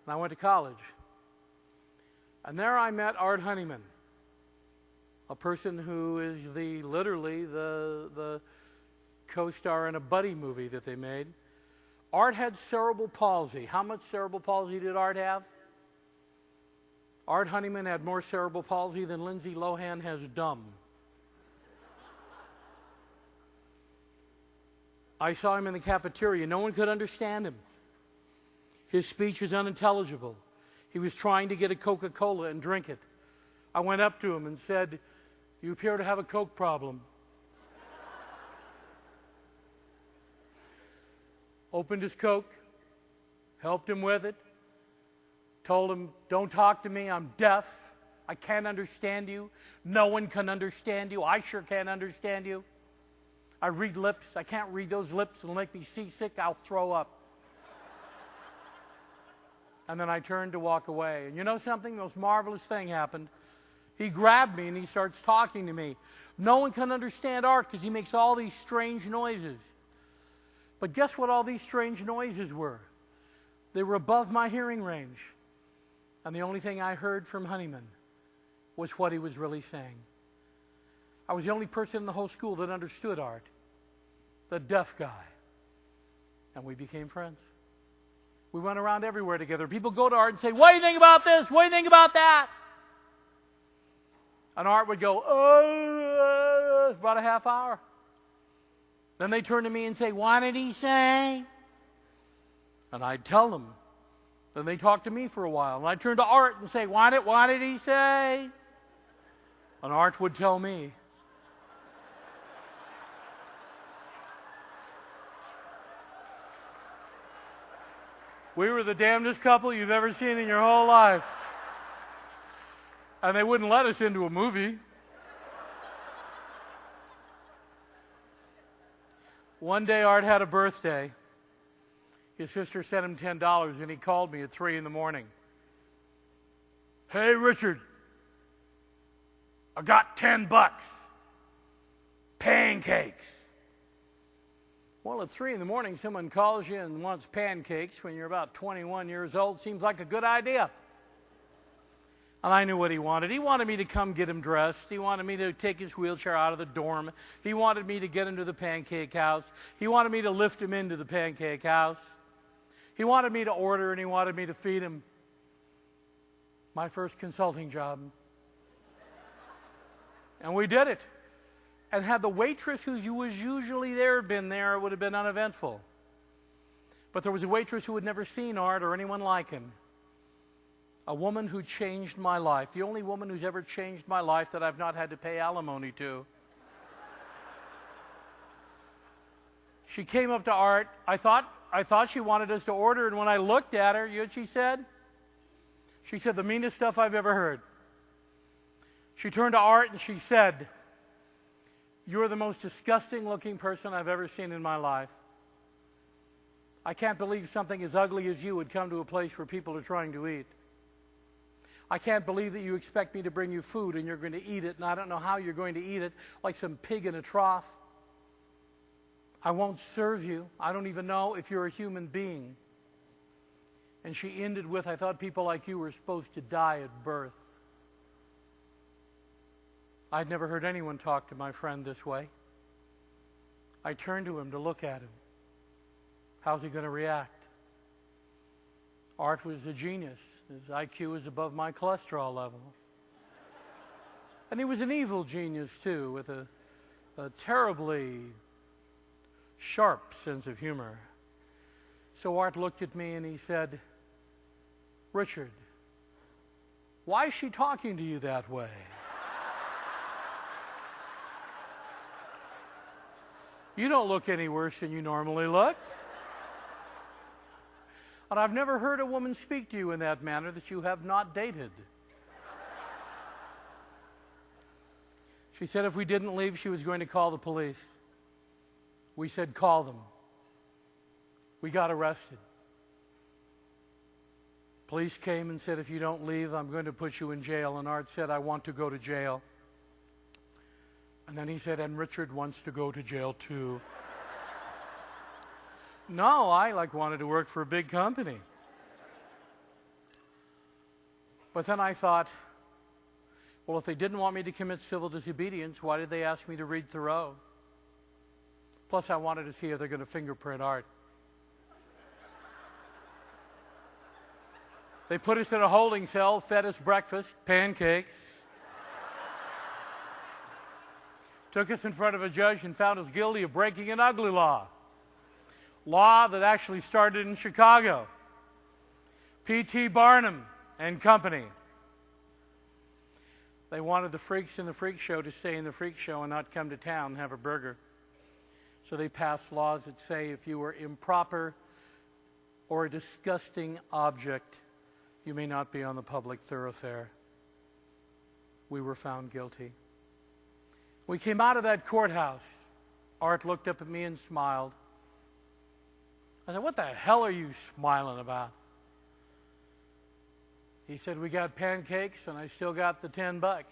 and I went to college. And there I met Art Honeyman, a person who is literally the co-star in a buddy movie that they made. Art had cerebral palsy. How much cerebral palsy did Art have? Art Honeyman had more cerebral palsy than Lindsay Lohan has dumb. I saw him in the cafeteria. No one could understand him. His speech was unintelligible. He was trying to get a Coca-Cola and drink it. I went up to him and said, "You appear to have a Coke problem." Opened his Coke, helped him with it, told him, "Don't talk to me, I'm deaf. I can't understand you. No one can understand you. I sure can't understand you. I read lips. I can't read those lips. It'll make me seasick. I'll throw up." And then I turned to walk away. And you know something? The most marvelous thing happened. He grabbed me and he starts talking to me. No one can understand Art because he makes all these strange noises. But guess what all these strange noises were? They were above my hearing range. And the only thing I heard from Honeyman was what he was really saying. I was the only person in the whole school that understood Art, the deaf guy. And we became friends. We went around everywhere together. People go to Art and say, "What do you think about this? What do you think about that?" And Art would go, for about a half hour. Then they turn to me and say, "What did he say?" And I'd tell them. Then they talk to me for a while. And I'd turn to Art and say, what did he say?" And Art would tell me. We were the damnedest couple you've ever seen in your whole life. And they wouldn't let us into a movie. One day Art had a birthday. His sister sent him $10 and he called me at 3 in the morning. "Hey, Richard, I got $10. Pancakes." Well, at 3 in the morning, someone calls you and wants pancakes when you're about 21 years old. Seems like a good idea. And I knew what he wanted. He wanted me to come get him dressed. He wanted me to take his wheelchair out of the dorm. He wanted me to get him to the Pancake House. He wanted me to lift him into the Pancake House. He wanted me to order and he wanted me to feed him. My first consulting job. And we did it. And had the waitress who was usually there been there, it would have been uneventful. But there was a waitress who had never seen Art or anyone like him. A woman who changed my life. The only woman who's ever changed my life that I've not had to pay alimony to. She came up to Art. I thought she wanted us to order, and when I looked at her, you know what she said? She said the meanest stuff I've ever heard. She turned to Art and she said, "You're the most disgusting looking person I've ever seen in my life. I can't believe something as ugly as you would come to a place where people are trying to eat. I can't believe that you expect me to bring you food and you're going to eat it, and I don't know how you're going to eat it, like some pig in a trough. I won't serve you. I don't even know if you're a human being." And she ended with, "I thought people like you were supposed to die at birth." I'd never heard anyone talk to my friend this way. I turned to him to look at him. How's he going to react? Art was a genius. His IQ was above my cholesterol level. And he was an evil genius, too, with a terribly sharp sense of humor. So Art looked at me and he said, "Richard, why is she talking to you that way?" "You don't look any worse than you normally look. And I've never heard a woman speak to you in that manner that you have not dated." She said if we didn't leave, she was going to call the police. We said, "Call them." We got arrested. Police came and said, "If you don't leave, I'm going to put you in jail." And Art said, "I want to go to jail." And then he said, "And Richard wants to go to jail too." No, I wanted to work for a big company. But then I thought, well, if they didn't want me to commit civil disobedience, why did they ask me to read Thoreau? Plus, I wanted to see if they're going to fingerprint art. They put us in a holding cell, fed us breakfast, pancakes, took us in front of a judge and found us guilty of breaking an ugly law. Law that actually started in Chicago. P.T. Barnum and Company. They wanted the freaks in the freak show to stay in the freak show and not come to town and have a burger. So they passed laws that say if you were improper or a disgusting object, you may not be on the public thoroughfare. We were found guilty. We came out of that courthouse. Art looked up at me and smiled. I said, "What the hell are you smiling about?" He said, "We got pancakes and I still got the $10."